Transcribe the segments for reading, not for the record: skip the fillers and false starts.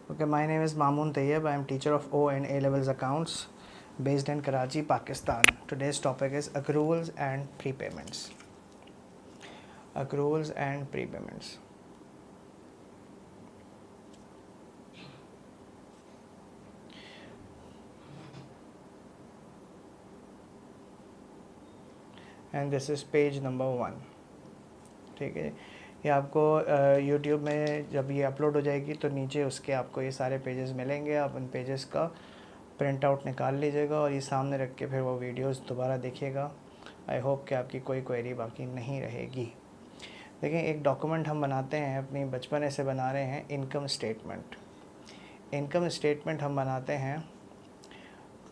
Okay, my name is Mamoon Tayyab. I am teacher of O and A levels accounts based in Karachi, Pakistan. Today's topic is accruals and prepayments. Accruals and prepayments. And this is page number 1. ठीक है, ये आपको YouTube में जब ये upload हो जाएगी तो नीचे उसके आपको ये सारे पेजेस मिलेंगे। आप उन पेजेस का प्रिंट आउट निकाल लीजिएगा और ये सामने रख के फिर वो वीडियोस दोबारा देखिएगा। आई होप कि आपकी कोई क्वेरी बाकी नहीं रहेगी। देखिए, एक डॉक्यूमेंट हम बनाते हैं, अपनी बचपन से बना रहे हैं, इनकम स्टेटमेंट। इनकम स्टेटमेंट हम बनाते हैं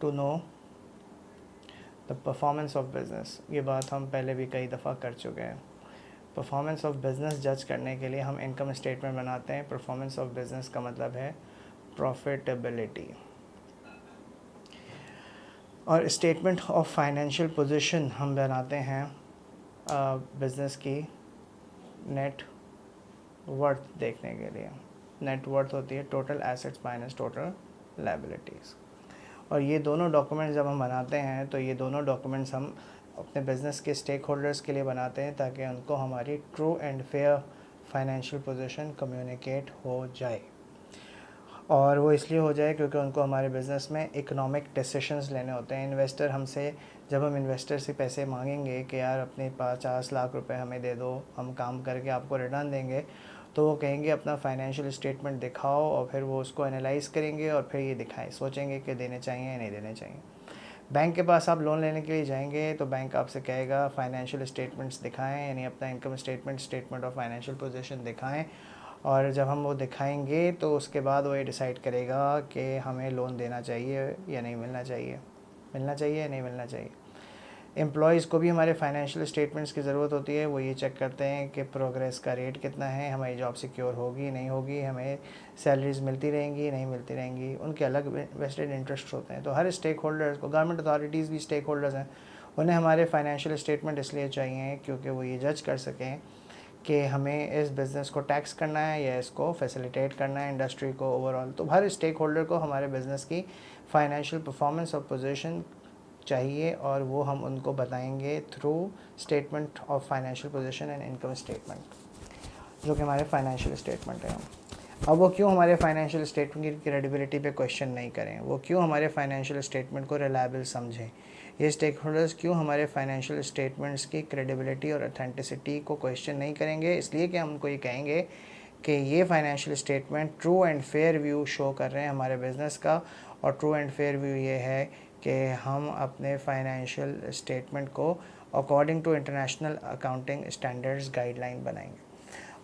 to know the performance of business. ये बात हम पहले भी कई दफ़ा कर चुके हैं। परफॉर्मेंस ऑफ बिज़नेस जज करने के लिए हम इनकम स्टेटमेंट बनाते हैं। परफॉर्मेंस ऑफ बिज़नेस का मतलब है प्रॉफिटेबिलिटी। और स्टेटमेंट ऑफ फाइनेंशियल पोजीशन हम बनाते हैं बिज़नेस की नेट वर्थ देखने के लिए। नेट वर्थ होती है total assets minus total liabilities. और ये दोनों डॉक्यूमेंट्स जब हम बनाते हैं तो ये दोनों डॉक्यूमेंट्स हम अपने बिज़नेस के स्टेक होल्डर्स के लिए बनाते हैं ताकि उनको हमारी true and fair financial position communicate हो जाए। और वो इसलिए हो जाए क्योंकि उनको हमारे बिज़नेस में इकोनॉमिक डिसीशंस लेने होते हैं। इन्वेस्टर हमसे, जब हम इन्वेस्टर से पैसे मांगेंगे कि यार अपने 50 लाख रुपए हमें दे दो, हम काम करके आपको रिटर्न देंगे, तो वो कहेंगे अपना फाइनेंशियल स्टेटमेंट दिखाओ, और फिर वो उसको एनालाइज़ करेंगे और फिर ये दिखाएं, सोचेंगे कि देने चाहिए या नहीं देने चाहिए। बैंक के पास आप लोन लेने के लिए जाएंगे तो बैंक आपसे कहेगा फाइनेंशियल स्टेटमेंट्स दिखाएं, यानी अपना income statement, statement of financial position दिखाएं। और जब हम वो दिखाएंगे तो उसके बाद वो ये डिसाइड करेगा कि हमें लोन देना चाहिए या नहीं मिलना चाहिए, मिलना चाहिए या नहीं मिलना चाहिए। एम्प्लॉयज़ को भी हमारे फाइनेंशियल स्टेटमेंट्स की ज़रूरत होती है। वो ये चेक करते हैं कि प्रोग्रेस का रेट कितना है, हमारी जॉब सिक्योर होगी नहीं होगी, हमें सैलरीज मिलती रहेंगी नहीं मिलती रहेंगी। उनके अलग वेस्टेड इंटरेस्ट होते हैं। तो हर स्टेक होल्डर्स को, गवर्नमेंट अथॉरिटीज़ भी स्टेक होल्डर्स हैं, उन्हें हमारे फाइनेंशियल स्टेटमेंट इसलिए चाहिए क्योंकि वो ये जज कर सकें कि हमें इस बिज़नेस को टैक्स करना है या इसको फैसिलिटेट करना है इंडस्ट्री को ओवरऑल। तो हर स्टेक होल्डर को हमारे बिज़नेस की फाइनेंशियल परफॉर्मेंस और पोजीशन चाहिए, और वो हम उनको बताएंगे through statement of financial position and income statement, जो कि हमारे फाइनेंशियल स्टेटमेंट है। अब वो क्यों हमारे फाइनेंशियल स्टेटमेंट की क्रेडिबिलिटी पे क्वेश्चन नहीं करें, वो क्यों हमारे फाइनेंशियल स्टेटमेंट को रिलायबल समझें, ये स्टेक होल्डर्स क्यों हमारे फाइनेंशियल स्टेटमेंट्स की क्रेडिबिलिटी और ऑथेंटिसिटी को क्वेश्चन नहीं करेंगे? इसलिए कि हम उनको ये कहेंगे कि ये financial statement true and fair view show कर रहे हैं हमारे बिज़नेस का। और ट्रू एंड फेयर व्यू ये है कि हम अपने फाइनेंशियल स्टेटमेंट को according to international accounting standards guideline बनाएंगे।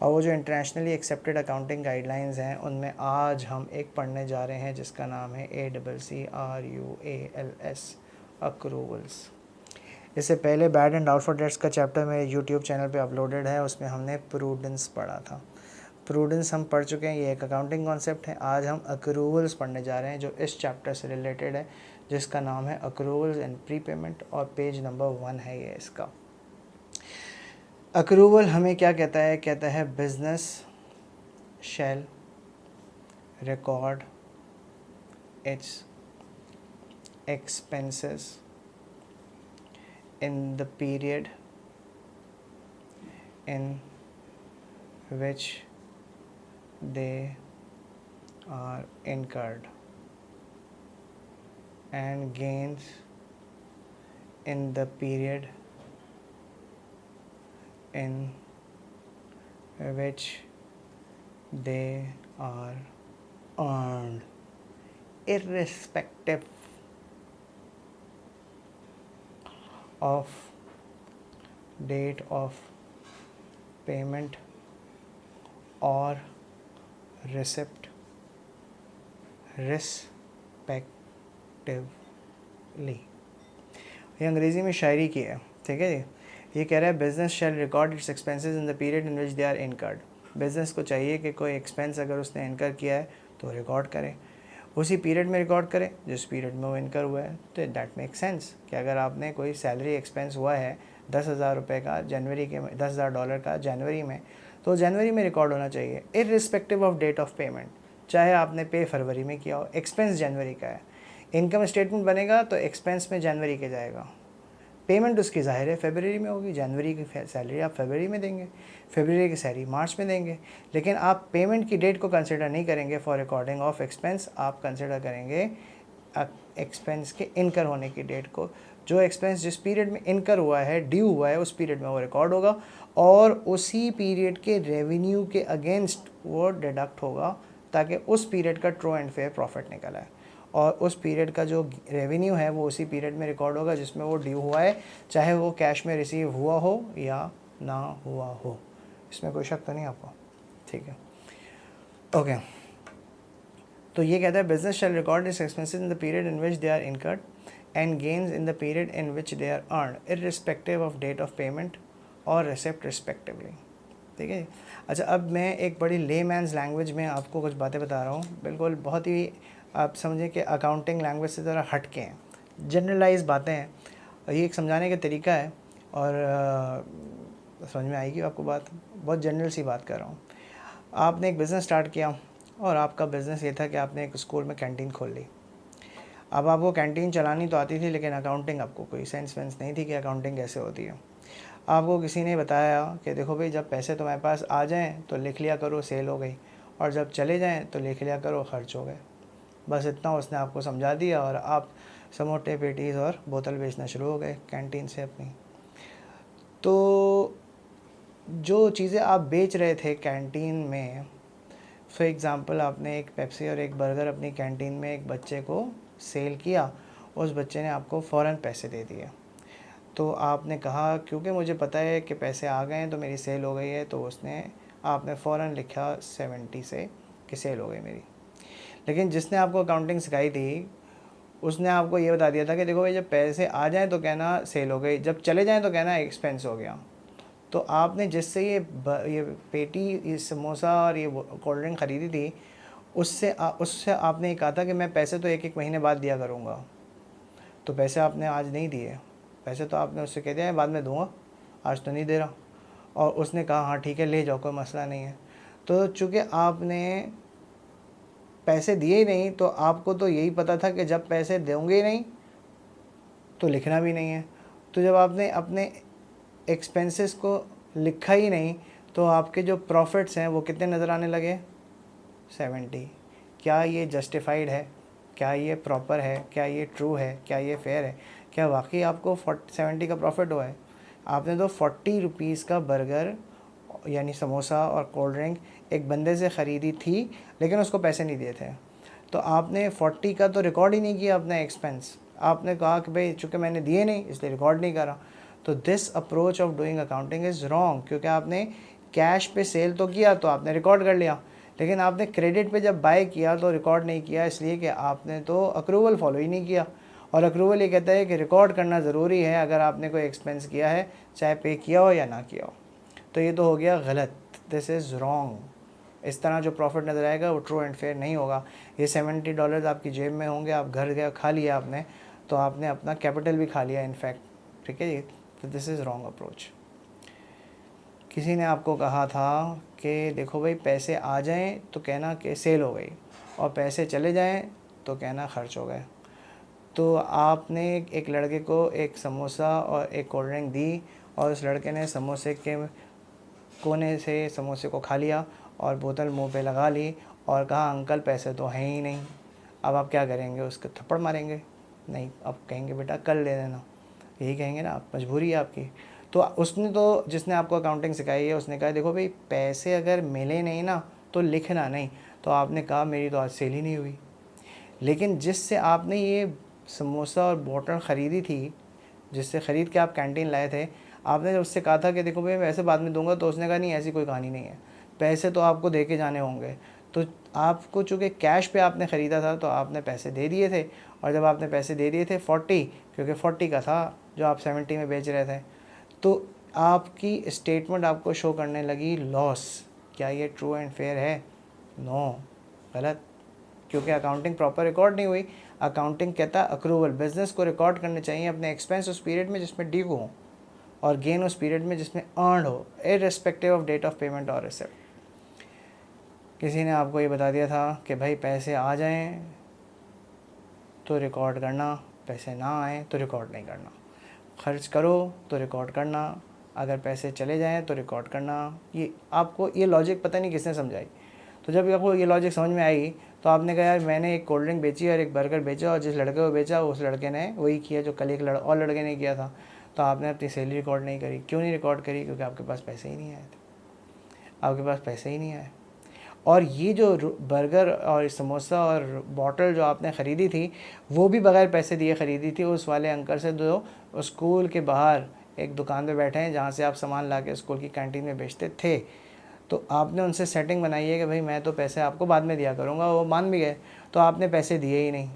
और वो जो इंटरनेशनली एक्सेप्टेड अकाउंटिंग गाइडलाइंस हैं उनमें आज हम एक पढ़ने जा रहे हैं जिसका नाम है ACCRUALS, अक्रूवल्स। इससे पहले बैड एंड डाउटफुल डेट्स का चैप्टर मेरे यूट्यूब चैनल पे अपलोडेड है, उसमें हमने प्रूडेंस पढ़ा था। प्रूडेंस हम पढ़ चुके हैं, ये एक अकाउंटिंग कॉन्सेप्ट है। आज हम अक्रूवल्स पढ़ने जा रहे हैं जो इस चैप्टर से रिलेटेड है, जिसका नाम है अक्रूवल्स एंड प्रीपेमेंट, और पेज नंबर 1 है ये इसका। अक्रूवल हमें क्या कहता है? कहता है business shall record its expenses in the period in which they are incurred, and gains in the period in which they are earned, irrespective of date of payment or receipt respectively। ये अंग्रेज़ी में शायरी की है, ठीक है जी। ये कह रहा है business shall record its expenses in the period in which they are incurred. Business को चाहिए कि कोई एक्सपेंस अगर उसने इनकर किया है तो रिकॉर्ड करे, उसी पीरियड में रिकॉर्ड करें जिस पीरियड में वो इनकर हुआ है। तो दैट मेक सेंस कि अगर आपने कोई सैलरी एक्सपेंस हुआ है 10,000 रुपये का जनवरी के, $10,000 का जनवरी में, तो जनवरी में रिकॉर्ड होना चाहिए irrespective of date of payment. चाहे आपने पे फरवरी में किया हो, एक्सपेंस जनवरी का है। इनकम स्टेटमेंट बनेगा तो एक्सपेंस में जनवरी के जाएगा, पेमेंट उसकी ज़ाहिर है फरवरी में होगी, जनवरी की सैलरी आप फरवरी में देंगे, फरवरी की सैलरी मार्च में देंगे, लेकिन आप पेमेंट की डेट को कंसिडर नहीं करेंगे फॉर रिकॉर्डिंग ऑफ एक्सपेंस, आप कंसिडर करेंगे एक्सपेंस के इनकर होने की डेट को। जो एक्सपेंस जिस पीरियड में इनकर हुआ है, ड्यू हुआ है, उस पीरियड में वो रिकॉर्ड होगा और उसी पीरियड के रेवेन्यू के अगेंस्ट वो डिडक्ट होगा, ताकि उस पीरियड का ट्रू एंड फेयर प्रॉफिट निकल आए। और उस पीरियड का जो रेवेन्यू है वो उसी पीरियड में रिकॉर्ड होगा जिसमें वो ड्यू हुआ है, चाहे वो कैश में रिसीव हुआ हो या ना हुआ हो। इसमें कोई शक तो नहीं आपको? ठीक है, ओके। तो ये कहता है business shall record is expenses in the period in which they are incurred and gains in the period in which they are earned irrespective of date of payment और रिसिप्ट रिस्पेक्टिवली। ठीक है। अच्छा, अब मैं एक बड़ी लेमैन्स लैंग्वेज में आपको कुछ बातें बता रहा हूँ, बिल्कुल बहुत ही आप समझें कि अकाउंटिंग लैंग्वेज से ज़रा हट के हैं, जनरलाइज बातें हैं, ये एक समझाने का तरीका है और समझ में आएगी आपको बात। बहुत जनरल सी बात कर रहा हूँ। आपने एक बिज़नेस स्टार्ट किया और आपका बिज़नेस ये था कि आपने एक स्कूल में कैंटीन खोल ली। अब आपको कैंटीन चलानी तो आती थी, लेकिन अकाउंटिंग आपको कोई सेंस वेंस नहीं थी कि अकाउंटिंग कैसे होती है। आपको किसी ने बताया कि देखो भाई, जब पैसे तुम्हारे पास आ जाएं तो लिख लिया करो सेल हो गई, और जब चले जाएं तो लिख लिया करो खर्च हो गए। बस इतना उसने आपको समझा दिया और आप समोटे पेटीज़ और बोतल बेचना शुरू हो गए कैंटीन से अपनी। तो जो चीज़ें आप बेच रहे थे कैंटीन में, फॉर एग्ज़ाम्पल आपने एक पेप्सी और एक बर्गर अपनी कैंटीन में एक बच्चे को सेल किया, उस बच्चे ने आपको फ़ौरन पैसे दे दिए। तो आपने कहा क्योंकि मुझे पता है कि पैसे आ गए हैं तो मेरी सेल हो गई है, तो आपने फ़ौरन लिखा 70 से कि सेल हो गई मेरी। लेकिन जिसने आपको अकाउंटिंग सिखाई थी उसने आपको ये बता दिया था कि देखो भाई, जब पैसे आ जाएं तो कहना सेल हो गई, जब चले जाएं तो कहना एक्सपेंस हो गया। तो आपने जिससे ये पेटी, ये समोसा और ये कोल्ड ड्रिंक ख़रीदी थी, उससे आपने ये कहा था कि मैं पैसे तो एक एक महीने बाद दिया करूँगा। तो पैसे आपने आज नहीं दिए, पैसे तो आपने उससे कह दिया है बाद में दूंगा, आज तो नहीं दे रहा। और उसने कहा हाँ ठीक है ले जाओ, कोई मसला नहीं है। तो चूँकि आपने पैसे दिए ही नहीं, तो आपको तो यही पता था कि जब पैसे दोगे ही नहीं तो लिखना भी नहीं है। तो जब आपने अपने एक्सपेंसेस को लिखा ही नहीं, तो आपके जो प्रॉफिट्स हैं वो कितने नज़र आने लगे? 70। क्या ये जस्टिफाइड है? क्या ये प्रॉपर है? क्या ये ट्रू है? क्या ये फेयर है? क्या वाकई आपको 70 का प्रॉफिट हुआ है? आपने तो 40 रुपीज़ का बर्गर यानी समोसा और कोल्ड ड्रिंक एक बंदे से ख़रीदी थी, लेकिन उसको पैसे नहीं दिए थे। तो आपने 40 का तो रिकॉर्ड ही नहीं किया अपना एक्सपेंस। आपने कहा कि भाई चूँकि मैंने दिए नहीं इसलिए रिकॉर्ड नहीं करा। तो this approach of doing accounting is wrong, क्योंकि आपने कैश पे सेल तो किया तो आपने रिकॉर्ड कर लिया, लेकिन आपने क्रेडिट पे जब बाय किया तो रिकॉर्ड नहीं किया, इसलिए कि आपने तो अक्रूवल फॉलो ही नहीं किया। और अक्रूवल ये कहता है कि रिकॉर्ड करना ज़रूरी है अगर आपने कोई एक्सपेंस किया है, चाहे पे किया हो या ना किया हो। तो ये तो हो गया गलत, दिस इज़ रॉन्ग। इस तरह जो प्रॉफिट नज़र आएगा वो ट्रू एंड फेयर नहीं होगा। ये $70 आपकी जेब में होंगे, आप घर गए खा लिया आपने, तो आपने अपना कैपिटल भी खा लिया इनफैक्ट। ठीक है, तो दिस इज़ रॉन्ग अप्रोच। किसी ने आपको कहा था कि देखो भाई, पैसे आ जाएं तो कहना कि सेल हो गई, और पैसे चले जाएं तो कहना खर्च हो गए। तो आपने एक लड़के को एक समोसा और एक कोल्ड ड्रिंक दी, और उस लड़के ने समोसे के कोने से समोसे को खा लिया और बोतल मुंह पे लगा ली और कहा अंकल पैसे तो हैं ही नहीं। अब आप क्या करेंगे? उसके थप्पड़ मारेंगे? नहीं, अब कहेंगे बेटा कल दे देना, यही कहेंगे ना, आप मजबूरी है आपकी। तो उसने तो, जिसने आपको अकाउंटिंग सिखाई है, उसने कहा देखो भाई, पैसे अगर मिले नहीं ना तो लिखना नहीं। तो आपने कहा मेरी तो आज सेल ही नहीं हुई। लेकिन जिससे आपने ये समोसा और बॉटल ख़रीदी थी, जिससे ख़रीद के आप कैंटीन लाए थे, आपने जब उससे कहा था कि देखो भाई वैसे बाद में दूंगा, तो उसने कहा नहीं ऐसी कोई कहानी नहीं है, पैसे तो आपको दे के जाने होंगे। तो आपको चूँकि कैश पे आपने ख़रीदा था तो आपने पैसे दे दिए थे, और जब आपने पैसे दे दिए थे 40, क्योंकि 40 का था जो आप 70 में बेच रहे थे, तो आपकी स्टेटमेंट आपको शो करने लगी लॉस। क्या ये ट्रू एंड फेयर है? नो, गलत, क्योंकि अकाउंटिंग प्रॉपर रिकॉर्ड नहीं हुई। अकाउंटिंग कहता है अक्रूवल, बिजनेस को रिकॉर्ड करने चाहिए अपने एक्सपेंस उस पीरियड में जिसमें ड्यू हो, और गेन उस पीरियड में जिसमें अर्न हो, irrespective of date of payment और रिसिप्ट। किसी ने आपको ये बता दिया था कि भाई पैसे आ जाएं तो रिकॉर्ड करना, पैसे ना आए तो रिकॉर्ड नहीं करना, खर्च करो तो रिकॉर्ड करना, अगर पैसे चले जाएं तो रिकॉर्ड करना। ये आपको ये लॉजिक पता नहीं किसने समझाई। तो जब आपको ये लॉजिक समझ में आई तो आपने कहा यार मैंने एक कोल्ड ड्रिंक बेची और एक बर्गर बेचा और जिस लड़के को बेचा उस लड़के ने वही किया जो कल एक और लड़के ने किया था। तो आपने अपनी सैलरी रिकॉर्ड नहीं करी। क्यों नहीं रिकॉर्ड करी? क्योंकि आपके पास पैसे ही नहीं आए थे, आपके पास पैसे ही नहीं आए। और ये जो बर्गर और समोसा और बॉटल जो आपने ख़रीदी थी वो भी बग़ैर पैसे दिए ख़रीदी थी उस वाले अंकल से जो स्कूल के बाहर एक दुकान पे बैठे हैं जहाँ से आप सामान ला के स्कूल की कैंटीन में बेचते थे। तो आपने उनसे सेटिंग बनाई है कि भाई मैं तो पैसे आपको बाद में दिया करूँगा, वो मान भी गए, तो आपने पैसे दिए ही नहीं।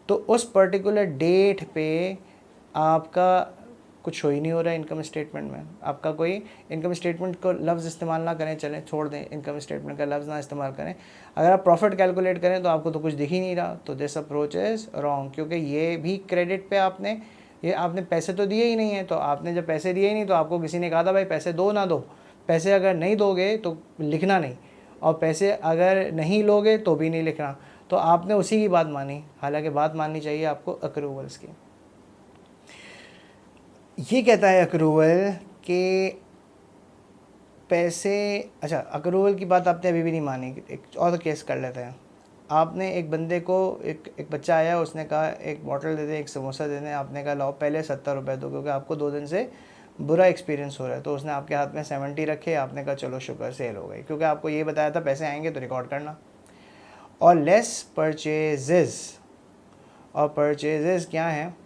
तो उस पर्टिकुलर डेट पे आपका कुछ शो ही नहीं हो रहा है इनकम स्टेटमेंट में। आपका कोई इनकम स्टेटमेंट को लफ्ज़ इस्तेमाल ना करें, चलें छोड़ दें, इनकम स्टेटमेंट का लफ्ज़ ना इस्तेमाल करें। अगर आप प्रॉफिट कैलकुलेट करें तो आपको तो कुछ दिख ही नहीं रहा। तो दिस अप्रोच इज़ रॉन्ग, क्योंकि ये भी क्रेडिट पे आपने पैसे तो दिए ही नहीं है। तो आपने जब पैसे दिए ही नहीं तो आपको किसी ने कहा था भाई पैसे दो ना दो, पैसे अगर नहीं दोगे तो लिखना नहीं, और पैसे अगर नहीं लोगे तो भी नहीं लिखना। तो आपने उसी की बात मानी, हालांकि बात माननी चाहिए आपको अक्रूवल्स की। ये कहता है अक्रूवल कि पैसे, अच्छा अक्रूवल की बात आपने अभी भी नहीं मानी। एक और केस कर लेते हैं। आपने एक बंदे को, एक बच्चा आया, उसने कहा एक बॉटल दे दें, एक समोसा दे दें। आपने कहा लाओ पहले 70 रुपये दो क्योंकि आपको 2 दिन से बुरा एक्सपीरियंस हो रहा है। तो उसने आपके हाथ में 70 रखे, आपने कहा चलो शुक्र सेल हो गई, क्योंकि आपको ये बताया था पैसे आएंगे तो रिकॉर्ड करना। और लेस परचेजेस, और परचेजेस क्या हैं?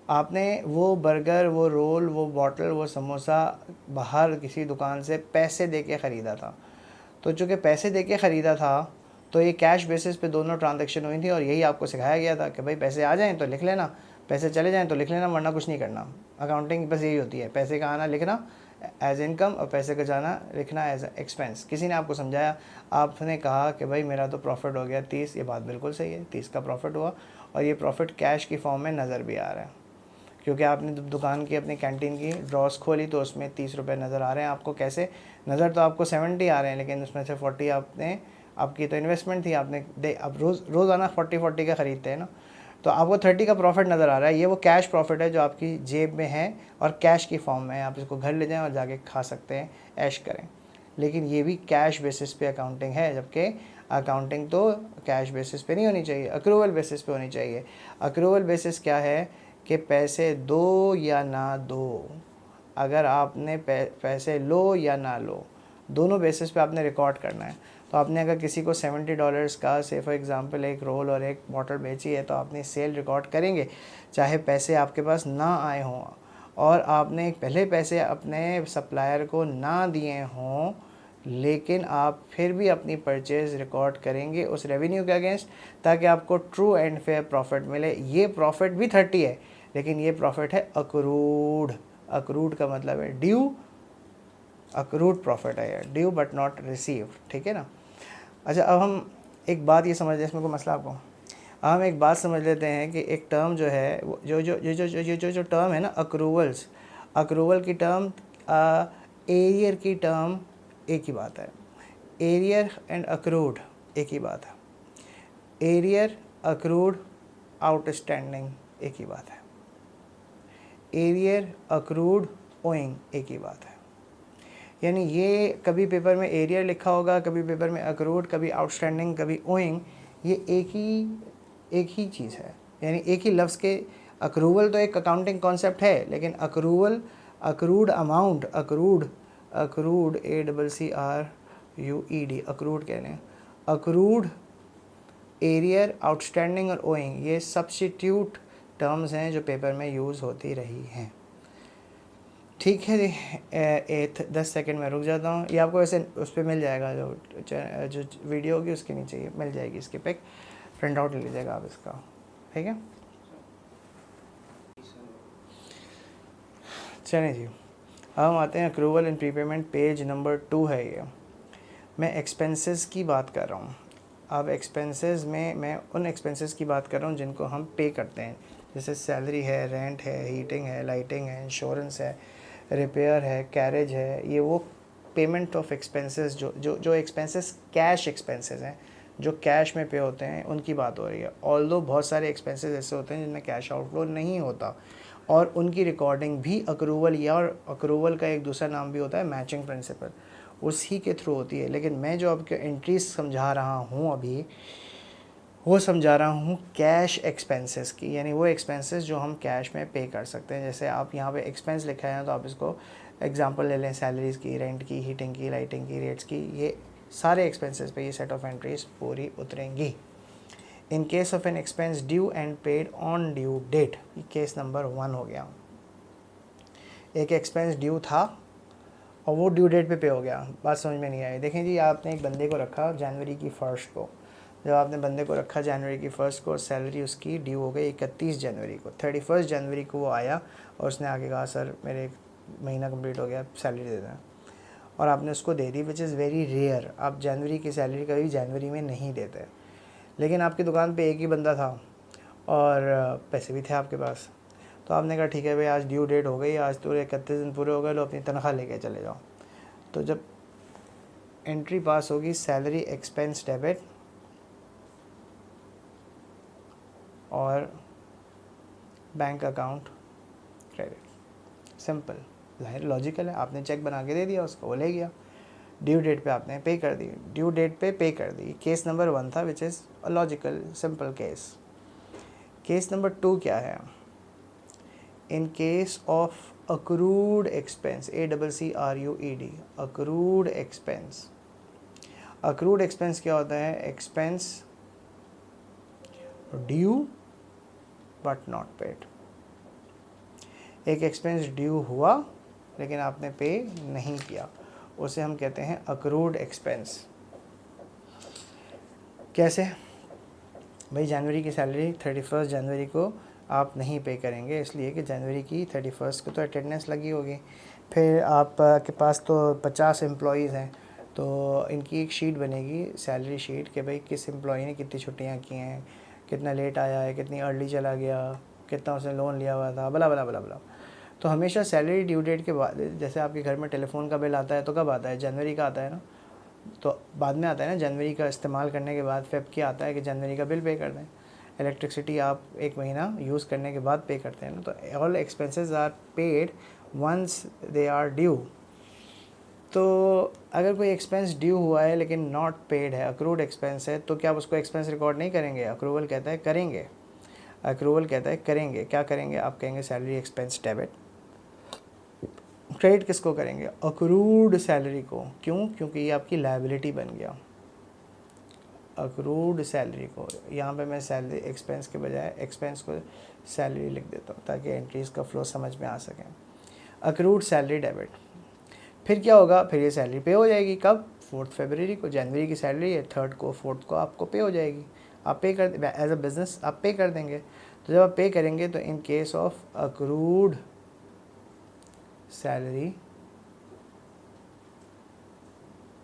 आपने वो बर्गर, वो रोल, वो बॉटल, वो समोसा बाहर किसी दुकान से पैसे दे के ख़रीदा था। तो चूँकि पैसे दे के ख़रीदा था तो ये कैश बेसिस पे दोनों ट्रांजैक्शन हुई थी, और यही आपको सिखाया गया था कि भाई पैसे आ जाएं तो लिख लेना, पैसे चले जाएं तो लिख लेना, वरना कुछ नहीं करना। अकाउंटिंग बस यही होती है, पैसे का आना लिखना एज इनकम और पैसे का जाना लिखना एज एक्सपेंस। किसी ने आपको समझाया, आपने कहा कि भाई मेरा तो प्रॉफिट हो गया 30, ये बात बिल्कुल सही है, 30 का प्रॉफिट हुआ, और ये प्रॉफिट कैश की फॉर्म में नज़र भी आ रहा है, क्योंकि आपने दुकान की अपनी कैंटीन की ड्रॉस खोली तो उसमें 30 रुपये नज़र आ रहे हैं आपको। कैसे नज़र? तो आपको 70 आ रहे हैं, लेकिन उसमें से 40 आपकी तो इन्वेस्टमेंट थी, आपने अब रोज़ाना 40 का ख़रीदते हैं ना, तो आपको 30 का प्रॉफिट नज़र आ रहा है। ये वो कैश प्रॉफिट है जो आपकी जेब में है और कैश की फॉर्म में है। आप इसको घर ले जाएं और जाके खा सकते हैं, ऐश करें। लेकिन ये भी कैश बेसिस पे अकाउंटिंग है, जबकि अकाउंटिंग तो कैश बेसिस पे नहीं होनी चाहिए, अक्रूवल बेसिस पे होनी चाहिए। अक्रूवल बेसिस क्या है कि पैसे दो या ना दो, अगर आपने पैसे लो या ना लो, दोनों बेसिस पे आपने रिकॉर्ड करना है। तो आपने अगर किसी को $70 का से फॉर एग्ज़ाम्पल एक रोल और एक बॉटल बेची है तो आपने सेल रिकॉर्ड करेंगे, चाहे पैसे आपके पास ना आए हों और आपने पहले पैसे अपने सप्लायर को ना दिए हों, लेकिन आप फिर भी अपनी परचेज़ रिकॉर्ड करेंगे उस रेवेन्यू के अगेंस्ट, ताकि आपको ट्रू एंड फेयर प्रॉफिट मिले। ये प्रॉफिट भी 30 है, लेकिन ये प्रॉफिट है अक्रूड। अक्रूड का मतलब है ड्यू, अक्रूड प्रॉफिट है, ड्यू बट नॉट रिसीव्ड, ठीक है ना। अच्छा, अब हम एक बात ये समझ लें, इसमें कोई मसला आपको? अब हम एक बात समझ लेते हैं कि एक टर्म जो है, जो टर्म है ना अक्रूवल्स, अक्रूवल की टर्म, एरियर की टर्म एक ही बात है। एरियर एंड अक्रूड एक ही बात है। एरियर, अक्रूड, आउटस्टैंडिंग एक ही बात है। एरियर, अक्रूड, ओइंग एक ही बात है। यानी ये कभी पेपर में एरियर लिखा होगा, कभी पेपर में अक्रूड, कभी आउटस्टैंडिंग, कभी ओइंग, ये एक ही चीज़ है, यानी एक ही लफ्ज़ के। अक्रूवल तो एक अकाउंटिंग कॉन्सेप्ट है, लेकिन accrual, accrued amount, accrued ACCRUED, accrued कहने हैं। अक्रूड, एरियर, आउटस्टैंडिंग और ओइंग, ये सब्स्टिट्यूट टर्म्स हैं जो पेपर में यूज़ होती रही हैं। ठीक है जी, 10 सेकंड में रुक जाता हूँ। ये आपको वैसे उस पर मिल जाएगा, जो वीडियो होगी उसके नीचे मिल जाएगी इसकी पिक, प्रिंट आउट ले लीजिएगा आप इसका, ठीक है। चलिए जी, अब हम आते हैं accrual and prepayment, page number 2 है ये। मैं एक्सपेंसेस की बात कर रहा हूँ। अब एक्सपेंसेस में मैं उन एक्सपेंसेस की बात कर रहा हूँ जिनको हम पे करते हैं, जैसे सैलरी है, रेंट है, हीटिंग है, लाइटिंग है, इंश्योरेंस है, रिपेयर है, कैरेज है। ये वो पेमेंट ऑफ एक्सपेंसेस, जो एक्सपेंसेस कैश एक्सपेंसेस हैं, जो कैश में पे होते हैं, उनकी बात हो रही है। ऑल्दो बहुत सारे एक्सपेंसेस ऐसे होते हैं जिनमें कैश आउटफ्लो नहीं होता, और उनकी रिकॉर्डिंग भी अक्रूवल, या और अक्रूवल का एक दूसरा नाम भी होता है मैचिंग प्रिंसिपल, उसी के थ्रू होती है। लेकिन मैं जो आपके एंट्रीज समझा रहा हूँ अभी, वो समझा रहा हूँ कैश एक्सपेंसेस की, यानी वो एक्सपेंसेस जो हम कैश में पे कर सकते हैं। जैसे आप यहाँ पे एक्सपेंस लिखा है तो आप इसको एग्जांपल ले लें, सैलरीज़ की, रेंट की, हीटिंग की, लाइटिंग की, रेट्स की, ये सारे एक्सपेंसेस पे ये सेट ऑफ एंट्रीज पूरी उतरेंगी। In case of an expense due and paid on due date, case number 1 हो गया। एक एक्सपेंस ड्यू था और वो ड्यू डेट पे हो गया, बात समझ में नहीं आई। देखें जी, आपने एक बंदे को रखा जनवरी की 1 को, जब आपने बंदे को रखा जनवरी की 1 को, सैलरी उसकी ड्यू हो गई 31 जनवरी को। 31 जनवरी को वो आया और उसने आके कहा सर मेरे महीना कंप्लीट हो गया, सैलरी दे दें, और आपने उसको दे दी, विच इज़ वेरी रेयर। आप जनवरी की सैलरी कभी जनवरी में नहीं देते। लेकिन आपकी दुकान पे एक ही बंदा था और पैसे भी थे आपके पास, तो आपने कहा ठीक है भाई, आज ड्यू डेट हो गई, आज तो 31 दिन पूरे हो गए, लो अपनी तनख्वाह लेके चले जाओ। तो जब एंट्री पास होगी सैलरी एक्सपेंस डेबिट और bank account credit, simple logical है। आपने चेक बना के दे दिया उसको, वो ले गया, ड्यू डेट पे आपने पे कर दी, ड्यू डेट पे कर दी। केस नंबर 1 था, which is a logical simple case. Case number 2 क्या है? इन case of accrued expense, ACCRUED, accrued expense. Accrued expense क्या होता है? Expense due but not paid. एक एक्सपेंस ड्यू हुआ लेकिन आपने पे नहीं किया, उसे हम कहते हैं अक्रूड एक्सपेंस। कैसे भाई? जनवरी की सैलरी 31 जनवरी को आप नहीं पे करेंगे, इसलिए कि जनवरी की 31 को तो अटेंडेंस लगी होगी। फिर आप के पास तो 50 एम्प्लॉयज़ हैं, तो इनकी एक शीट बनेगी, सैलरी शीट, कि भाई किस एम्प्लॉई ने कितनी छुट्टियां की हैं, कितना लेट आया है, कितनी अर्ली चला गया, कितना उसने लोन लिया हुआ था, बला बला बला बला। तो हमेशा सैलरी ड्यू डेट के बाद, जैसे आपके घर में टेलीफोन का बिल आता है तो कब आता है? जनवरी का आता है ना, तो बाद में आता है ना, जनवरी का इस्तेमाल करने के बाद फेब की आता है कि जनवरी का बिल पे कर दें। इलेक्ट्रिसिटी आप 1 महीना यूज़ करने के बाद पे करते हैं ना। तो all expenses are paid once they are due. तो अगर कोई एक्सपेंस ड्यू हुआ है लेकिन नॉट पेड है, अक्रूड एक्सपेंस है, तो क्या आप उसको एक्सपेंस रिकॉर्ड नहीं करेंगे? अक्रूवल कहता है करेंगे, अक्रूवल कहता है करेंगे। क्या करेंगे? आप कहेंगे सैलरी एक्सपेंस डेबिट। क्रेडिट किसको करेंगे? अक्रूड सैलरी को। क्यों? क्योंकि ये आपकी लायबिलिटी बन गया, अक्रूड सैलरी को। यहाँ पे मैं सैलरी एक्सपेंस के बजाय एक्सपेंस को सैलरी लिख देता हूँ ताकि एंट्रीज़ का फ्लो समझ में आ सके। Accrued salary debit. फिर क्या होगा? फिर ये सैलरी पे हो जाएगी कब? 4 फरवरी को। जनवरी की सैलरी है, 3 को 4 को आपको पे हो जाएगी। आप पे कर, एज अ बिज़नेस आप पे कर देंगे। तो जब आप पे करेंगे तो इन case of accrued salary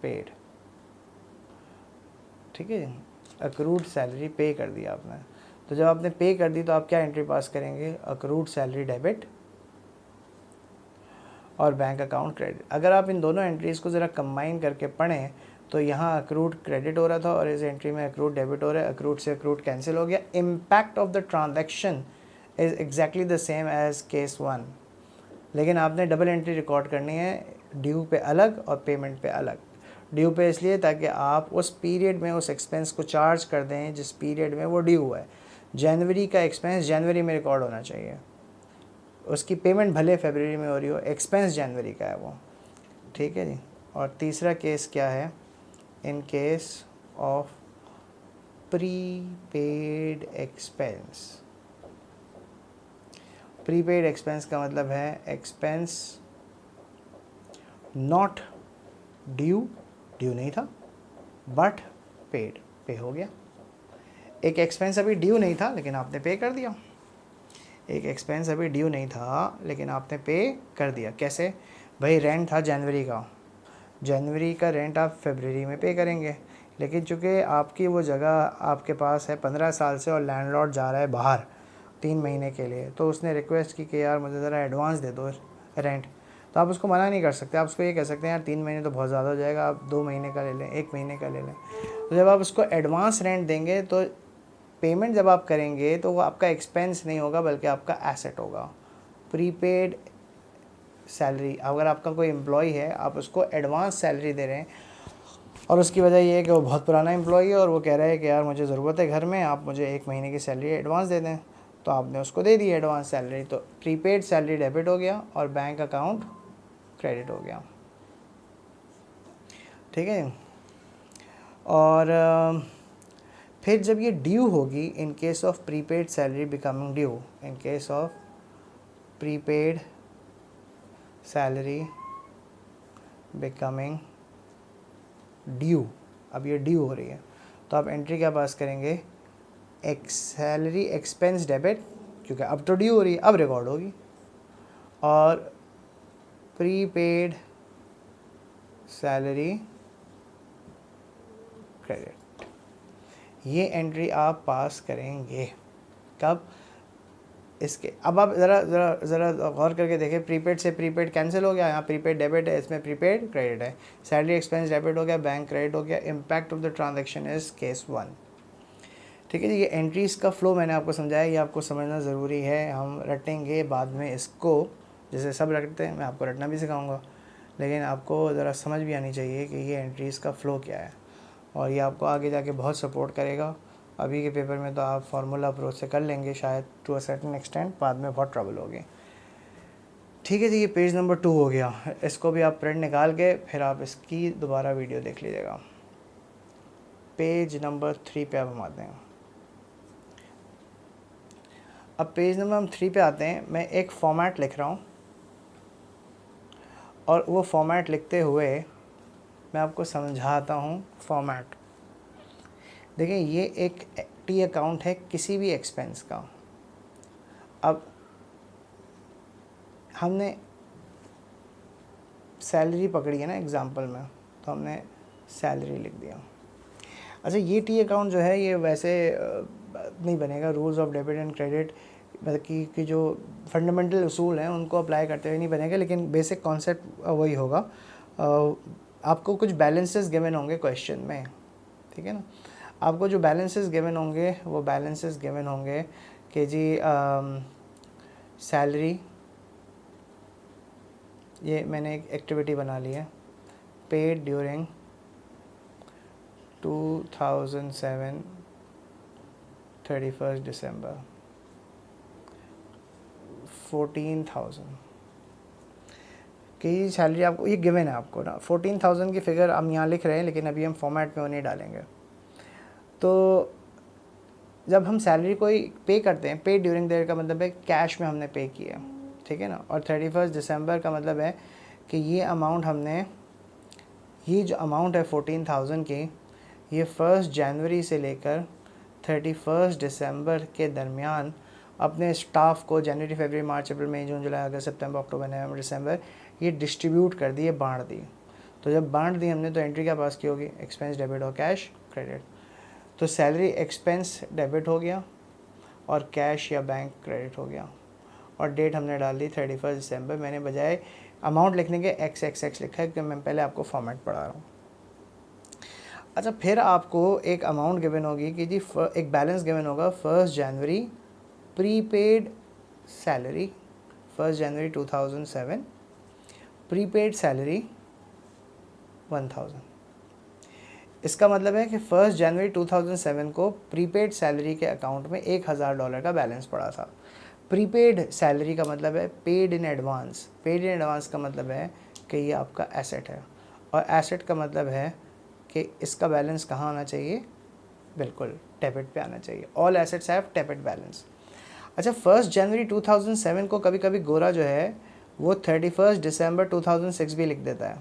paid, ठीक है, अक्रूड सैलरी पे कर दिया आपने। तो जब आपने पे कर दी तो आप क्या एंट्री पास करेंगे? अक्रूड सैलरी डेबिट और बैंक अकाउंट क्रेडिट। अगर आप इन दोनों एंट्रीज़ को ज़रा कंबाइन करके पढ़ें तो यहाँ अक्रूड क्रेडिट हो रहा था और इस एंट्री में अक्रूड डेबिट हो रहा है। अक्रूड से अक्रूड कैंसिल हो गया। Impact of the transaction is exactly the same as case 1, लेकिन आपने डबल एंट्री रिकॉर्ड करनी है, ड्यू पे अलग और पेमेंट पे अलग। ड्यू पे इसलिए ताकि आप उस पीरियड में उस एक्सपेंस को चार्ज कर दें जिस पीरियड में वो ड्यू हुआ है। जनवरी का एक्सपेंस जनवरी में रिकॉर्ड होना चाहिए, उसकी पेमेंट भले फरवरी में हो रही हो, एक्सपेंस जनवरी का है वो, ठीक है जी। और तीसरा केस क्या है? इन case of prepaid expense. Prepaid expense का मतलब है एक्सपेंस नॉट ड्यू, ड्यू नहीं था बट पेड, पे हो गया। एक एक्सपेंस अभी ड्यू नहीं था लेकिन आपने पे कर दिया। एक एक्सपेंस अभी ड्यू नहीं था लेकिन आपने पे कर दिया। कैसे भाई? रेंट था जनवरी का, जनवरी का रेंट आप फरवरी में पे करेंगे, लेकिन चूँकि आपकी वो जगह आपके पास है 15 साल से और लैंडलॉर्ड जा रहा है बाहर 3 महीने के लिए, तो उसने रिक्वेस्ट की कि यार मुझे ज़रा एडवांस दे दो रेंट। तो आप उसको मना नहीं कर सकते। आप उसको ये कह सकते हैं यार 3 महीने तो बहुत ज़्यादा हो जाएगा, आप 2 महीने का ले लें, 1 महीने का ले लें। तो जब आप उसको एडवांस रेंट देंगे तो पेमेंट जब आप करेंगे तो वो आपका एक्सपेंस नहीं होगा बल्कि आपका एसेट होगा। प्रीपेड सैलरी, अगर आपका कोई एम्प्लॉय है, आप उसको एडवांस सैलरी दे रहे हैं और उसकी वजह ये है कि वो बहुत पुराना एम्प्लॉय है और वो कह रहा है कि यार मुझे ज़रूरत है घर में, आप मुझे 1 महीने की सैलरी एडवांस दे दें, तो आपने उसको दे दी एडवांस सैलरी, तो प्रीपेड सैलरी डेबिट हो गया और बैंक अकाउंट क्रेडिट हो गया। ठीक है। और फिर जब ये ड्यू होगी, इन case of prepaid salary becoming due, in case of prepaid salary becoming due, अब ये ड्यू हो रही है, तो आप एंट्री क्या पास करेंगे, सैलरी एक्सपेंस डेबिट, क्योंकि अब तो ड्यू हो रही है, अब रिकॉर्ड होगी, और प्रीपेड सैलरी क्रेडिट, ये एंट्री आप पास करेंगे। कब, इसके अब आप ज़रा ज़रा ज़रा गौर करके देखें, प्रीपेड से प्रीपेड कैंसिल हो गया, यहाँ प्रीपेड डेबिट है, इसमें प्रीपेड क्रेडिट है, सैलरी एक्सपेंस डेबिट हो गया, बैंक क्रेडिट हो गया, impact of the transaction is case 1। ठीक है जी, ये एंट्रीज़ का फ्लो मैंने आपको समझाया, ये आपको समझना ज़रूरी है। हम रटेंगे बाद में इसको, जैसे सब रटते हैं, मैं आपको रटना भी सिखाऊंगा, लेकिन आपको ज़रा समझ भी आनी चाहिए कि ये एंट्रीज़ का फ़्लो क्या है, और ये आपको आगे जाके बहुत सपोर्ट करेगा। अभी के पेपर में तो आप फार्मूला अप्रोच से कर लेंगे शायद टू अ सर्टेन एक्सटेंट, बाद में बहुत ट्रबल होगी। ठीक है जी, ये पेज नंबर 2 हो गया, इसको भी आप प्रिंट निकाल के फिर आप इसकी दोबारा वीडियो देख लीजिएगा। पेज नंबर 3 पे अब हम आते हैं। अब पेज नंबर हम 3 पे आते हैं। मैं एक फॉर्मेट लिख रहा हूँ और वो फॉर्मेट लिखते हुए मैं आपको समझाता हूँ फॉर्मेट। देखिए, ये एक टी अकाउंट है किसी भी एक्सपेंस का। अब हमने सैलरी पकड़ी है ना एग्जांपल में, तो हमने सैलरी लिख दिया। अच्छा, ये टी अकाउंट जो है ये वैसे नहीं बनेगा, rules of debit and credit मतलब कि जो फंडामेंटल उसूल हैं उनको अप्लाई करते हुए नहीं बनेगा, लेकिन बेसिक कॉन्सेप्ट वही होगा। आपको कुछ बैलेंसेस गिवन होंगे क्वेश्चन में, ठीक है ना। आपको जो बैलेंसेस गिवन होंगे वो बैलेंसेस गिवन होंगे कि जी सैलरी, ये मैंने एक एक्टिविटी बना ली है, पेड ड्यूरिंग 2007 31 दिसंबर 14,000 की सैलरी आपको, ये गिवन है आपको ना। 14,000 की फिगर हम यहाँ लिख रहे हैं, लेकिन अभी हम फॉर्मेट में वो नहीं डालेंगे। तो जब हम सैलरी को पे करते हैं, पे ड्यूरिंग द ईयर का मतलब है कैश में हमने पे किया, ठीक है ना। और 31 दिसंबर का मतलब है कि ये अमाउंट हमने, ये जो अमाउंट है 14,000 की, ये 1 जनवरी से लेकर 31 दिसंबर के दरमियान अपने स्टाफ को, जनवरी फरवरी मार्च अप्रैल मई जून जुलाई अगस्त सितंबर अक्टूबर नवंबर दिसंबर, ये डिस्ट्रीब्यूट कर दी, ये बांट दी। तो जब बांट दी हमने तो एंट्री क्या पास की होगी, एक्सपेंस डेबिट और कैश क्रेडिट। तो सैलरी एक्सपेंस डेबिट हो गया और कैश या बैंक क्रेडिट हो गया, और डेट हमने डाल दी 31 दिसंबर। मैंने बजाय अमाउंट लिखने के XXX लिखा है क्योंकि मैं पहले आपको फॉर्मेट पढ़ा रहा हूँ। अच्छा, फिर आपको एक अमाउंट गिवन होगी कि जी एक बैलेंस गिवन होगा 1 जनवरी प्रीपेड सैलरी, 1 जनवरी 2007 प्रीपेड सैलरी 1000। इसका मतलब है कि 1 जनवरी 2007 को प्रीपेड सैलरी के अकाउंट में $1,000 का बैलेंस पड़ा था। प्रीपेड सैलरी का मतलब है paid in advance. Paid in advance का मतलब है कि ये आपका एसेट है, और एसेट का मतलब है कि इसका बैलेंस कहाँ आना चाहिए, बिल्कुल डेबिट पे आना चाहिए। All assets have debit balance. अच्छा, 1 जनवरी 2007 को कभी कभी गोरा जो है वो 31 दिसंबर 2006 भी लिख देता है।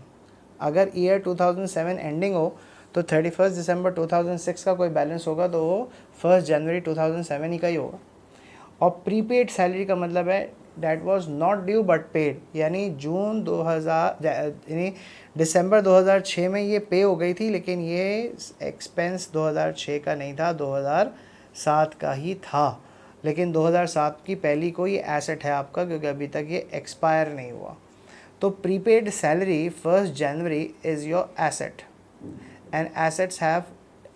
अगर ईयर 2007 एंडिंग हो तो 31 दिसंबर 2006 का कोई बैलेंस होगा तो वो 1 जनवरी 2007 ही का ही होगा। और प्रीपेड सैलरी का मतलब है that was not due but paid, यानी जून 2000 यानी दिसंबर 2006 में ये पे हो गई थी, लेकिन ये एक्सपेंस 2006 का नहीं था, 2007 का ही था। लेकिन 2007 की पहली को ये एसेट है आपका, क्योंकि अभी तक ये एक्सपायर नहीं हुआ। तो prepaid salary 1st January is your asset and assets have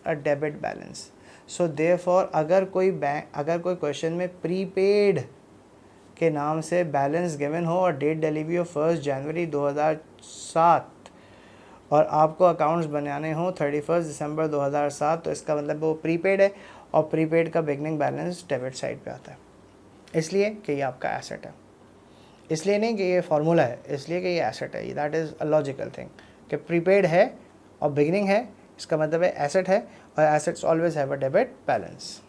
a debit balance. So therefore अगर कोई क्वेश्चन में प्रीपेड के नाम से बैलेंस गिवन हो और डेट डिलीवरी हो 1 जनवरी 2007 और आपको अकाउंट्स बनाने हो 31 दिसंबर 2007, तो इसका मतलब वो प्रीपेड है और प्रीपेड का बिगनिंग बैलेंस डेबिट साइड पे आता है, इसलिए कि ये आपका एसेट है. इसलिए नहीं कि ये फार्मूला है, इसलिए कि ये एसेट है. That is a logical thing कि प्रीपेड है और बिगनिंग है, इसका मतलब है एसेट है और assets always have a debit balance.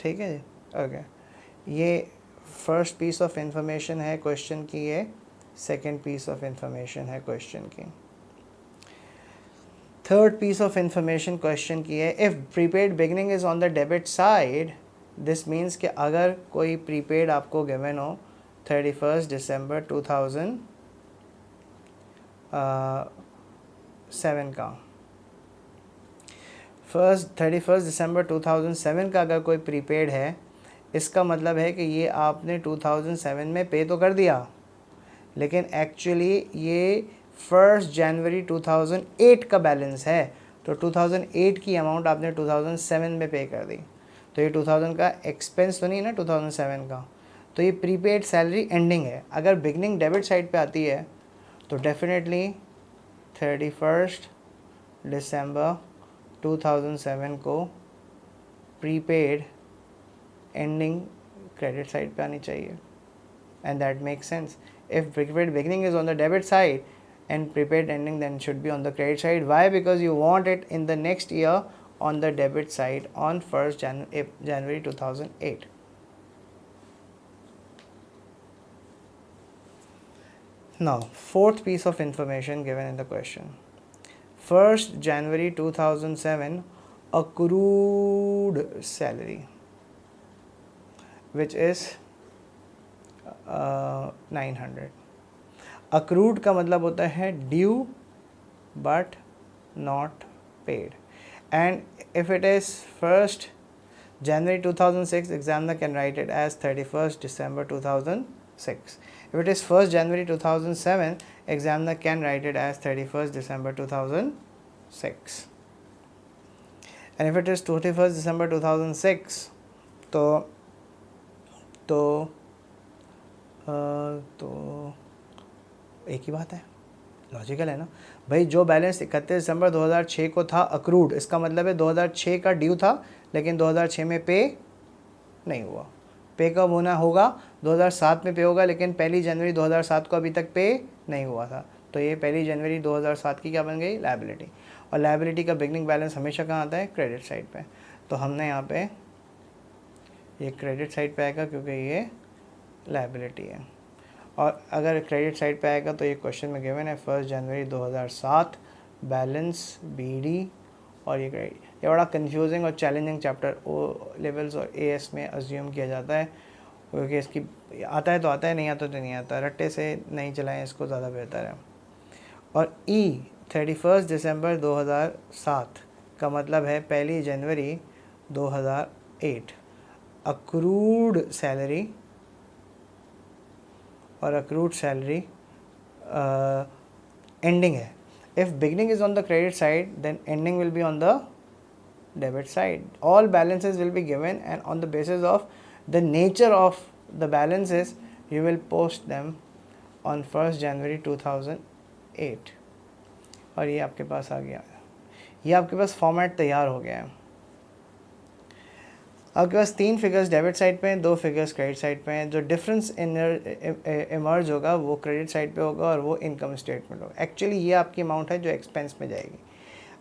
ठीक है जी, ओके. ये फर्स्ट पीस ऑफ इंफॉर्मेशन है क्वेश्चन की, ये सेकंड पीस ऑफ इंफॉर्मेशन है क्वेश्चन की. Third piece of information question की है, if prepaid beginning is on the debit side, this means कि अगर कोई प्रीपेड आपको गिवन हो 31 दिसंबर 2007 का, 31 दिसंबर 2007 का अगर कोई प्रीपेड है, इसका मतलब है कि ये आपने 2007 में पे तो कर दिया, लेकिन एक्चुअली ये 1 जनवरी 2008 का बैलेंस है. तो 2008 की अमाउंट आपने 2007 में पे कर दी, तो ये 2000 का एक्सपेंस तो नहीं ना 2007 का. तो ये प्रीपेड सैलरी एंडिंग है. अगर बिगनिंग डेबिट साइड पे आती है तो डेफिनेटली 31 दिसंबर 2007 को प्रीपेड एंडिंग क्रेडिट साइड पे आनी चाहिए. And that makes sense. If prepaid beginning is on the debit side and prepaid ending then should be on the credit side. Why? Because you want it in the next year on the debit side on 1st January 2008. Now, fourth piece of information given in the question. 1st January 2007 accrued salary, which is 900. Accrued का मतलब होता है due but not paid. And if it is 1st January 2006, examiner can write it as 31st December 2006. If it is 1st January 2007, examiner can write it as 31st December 2006. And if it is 31st December 2006, तो एक ही बात है, logical है ना भाई. जो balance 31 दिसंबर 2006 को था अक्रूड, इसका मतलब है 2006 का ड्यू था, लेकिन 2006 में पे नहीं हुआ. पे कब होना होगा? 2007 में पे होगा, लेकिन 1 जनवरी 2007 को अभी तक पे नहीं हुआ था. तो ये 1 जनवरी 2007 की क्या बन गई? लायबिलिटी. और लायबिलिटी का बिगनिंग बैलेंस हमेशा कहाँ आता है? क्रेडिट साइड पे. तो हमने यहाँ पे ये क्रेडिट साइड पे आएगा क्योंकि ये लायबिलिटी है. और अगर क्रेडिट साइड पे आएगा तो ये क्वेश्चन में गिवन है 1 जनवरी 2007 बैलेंस बीडी और ये क्रेडिट. ये बड़ा कंफ्यूजिंग और चैलेंजिंग चैप्टर ओ लेवल्स और एएस में अज्यूम किया जाता है, क्योंकि इसकी आता है तो आता है, नहीं आता तो नहीं आता. रट्टे से नहीं चलाएं इसको, ज़्यादा बेहतर है. और ई 31 दिसंबर 2007 का मतलब है 1 जनवरी 2008. अक्रूड सैलरी और अक्रूड सैलरी एंडिंग है. If beginning is on the credit side then ending will be on the debit side. All balances will be given and on the basis of the nature of the balances you will post them on 1 जनवरी 2008. और ये आपके पास आ गया, ये आपके पास format तैयार हो गया है. आपके पास 3 फिगर्स डेबिट साइड पे हैं, 2 फिगर्स क्रेडिट साइड पे हैं. जो डिफरेंस इमर्ज होगा वो क्रेडिट साइड पे होगा और वो इनकम स्टेटमेंट होगा. एक्चुअली ये आपकी अमाउंट है जो एक्सपेंस में जाएगी.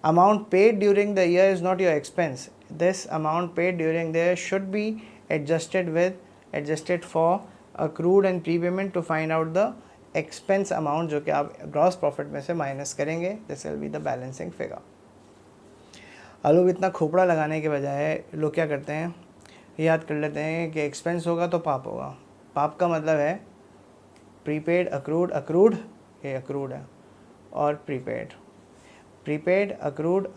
Amount paid during the year is not your expense. This amount paid during the year should be adjusted for accrued and prepayment to find out the expense amount, जो कि आप gross profit में से minus करेंगे. This will be the balancing figure. लोग इतना खोपड़ा लगाने के बजाय लोग क्या करते हैं, याद कर लेते हैं कि एक्सपेंस होगा तो पाप होगा. पाप का मतलब है प्रीपेड अक्रूड, अक्रूड ये अक्रूड है, और प्रीपेड अक्रूड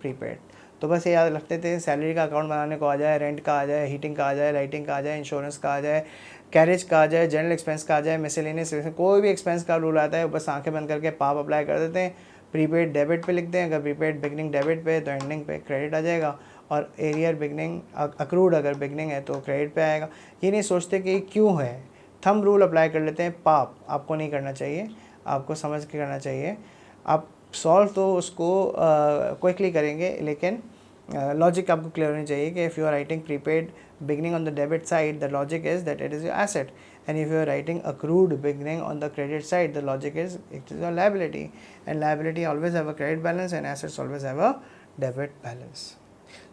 प्रीपेड. तो बस ये याद रखते थे, सैलरी का अकाउंट बनाने को आ जाए, रेंट का आ जाए, हीटिंग का आ जाए, लाइटिंग का आ जाए, इंश्योरेंस का आ जाए, कैरेज का आ जाए, जनरल एक्सपेंस का आ जाए, मिसलेनियस, कोई भी एक्सपेंस का रूल आता है बस आंखें बंद करके पाप अप्लाई कर देते हैं, प्रीपेड डेबिट पे लिखते हैं, अगर प्रीपेड बिगनिंग डेबिट पे तो एंडिंग पे क्रेडिट आ जाएगा, और एरियर बिगनिंग अक्रूड अगर बिगनिंग है तो क्रेडिट पे आएगा। ये नहीं सोचते कि क्यों है, थंब रूल अप्लाई कर लेते हैं, पाप आपको नहीं करना चाहिए, आपको समझ के करना चाहिए। आप सॉल्व तो उसको क्विकली करेंगे, लेकिन लॉजिक आपको क्लियर होनी चाहिए कि if you are writing prepaid beginning on the debit side, the logic is that it is your asset, and if you are writing accrued beginning on the credit side, the logic is it is your liability, and liability always have a credit balance and assets always have a debit balance.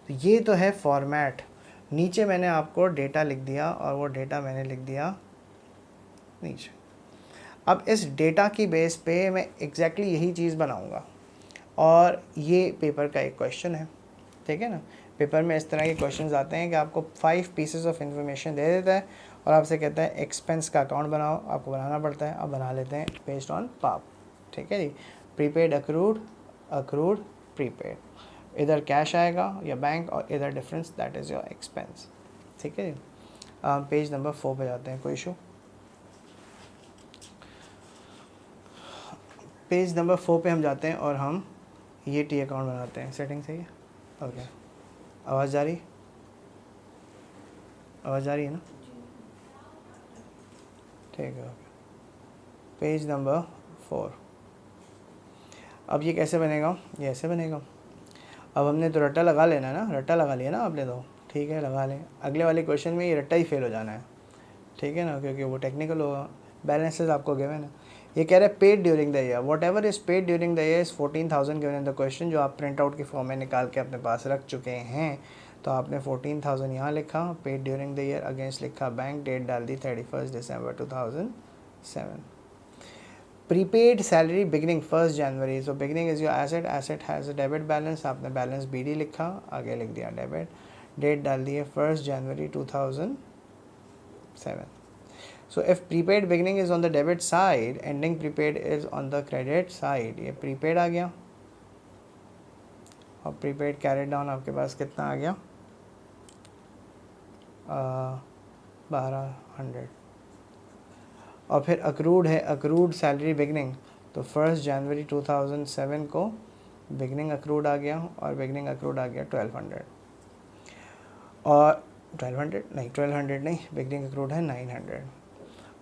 तो ये तो है format. नीचे मैंने आपको data लिख दिया और वो डेटा मैंने लिख दिया नीचे। अब इस डेटा की बेस पे मैं एग्जैक्टली यही चीज़ बनाऊंगा, और ये पेपर का एक क्वेश्चन है, ठीक है ना। पेपर में इस तरह के क्वेश्चंस आते हैं कि आपको 5 पीसेस ऑफ इन्फॉर्मेशन दे देता है और आपसे कहता है एक्सपेंस का अकाउंट बनाओ, आपको बनाना पड़ता है, अब बना लेते हैं बेस्ड ऑन पाप, ठीक है जी। प्रीपेड अक्रूड, अक्रूड प्रीपेड, इधर कैश आएगा या बैंक, और इधर difference that is your expense, ठीक है जी। पेज नंबर 4 पे जाते हैं, कोई इशू। पेज नंबर 4 पे हम जाते हैं और हम ये टी अकाउंट बनाते हैं। सेटिंग सही है, ओके। आवाज़ जा रही, आवाज़ जा रही है ना, ठीक है, ओके। Page number 4। अब ये कैसे बनेगा, ये ऐसे बनेगा। अब हमने तो रट्टा लगा लेना है ना, रट्टा लगा लिया ना आपने तो, ठीक है, लगा लें। अगले वाले क्वेश्चन में ये रट्टा ही फेल हो जाना है, ठीक है ना, क्योंकि वो टेक्निकल होगा। बैलेंसेस आपको गिवन है, ये कह रहा है paid during the year, what ever is paid during the year is 14,000 given in the question, जो आप प्रिंट आउट की फॉर्म में निकाल के अपने पास रख चुके हैं। तो आपने 14,000 यहाँ लिखा, paid during the year, against लिखा बैंक, डेट डाल दी 31 दिसंबर 2007। Prepaid salary beginning 1 January, so beginning is your asset, asset has a debit balance, आपने बैलेंस BD लिखा, आगे लिख दिया डेबिट, डेट डाल दी है 1 जनवरी 2007। So if prepaid beginning is on the debit side, ending prepaid is on the credit side, ये prepaid आ गया, और prepaid carried down आपके पास कितना आ गया, 1200। और फिर accrued है, accrued salary beginning, तो 1 जनवरी 2007 को beginning accrued आ गया, और beginning accrued आ गया 1200, और 1200 नहीं, 1200 नहीं, beginning accrued है 900,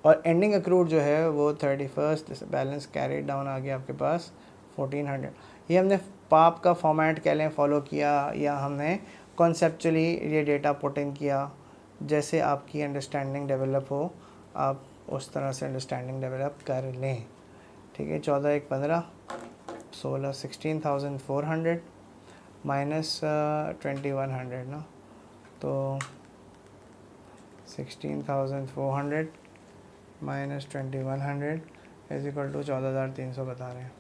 और एंडिंग अक्रूड जो है वो 31 बैलेंस कैरी डाउन आ गया आपके पास 1400। ये हमने पाप का फॉर्मेट कह लें फॉलो किया, या हमने कॉन्सेप्चुअली ये डेटा पुट इन किया, जैसे आपकी अंडरस्टैंडिंग डेवलप हो आप उस तरह से अंडरस्टैंडिंग डेवलप कर लें, ठीक है। 14 1 15, 16 16,400 माइनस 2100 ना, तो 16,400 माइनस 2100 इज इक्वल टू 14,300 बता रहे हैं।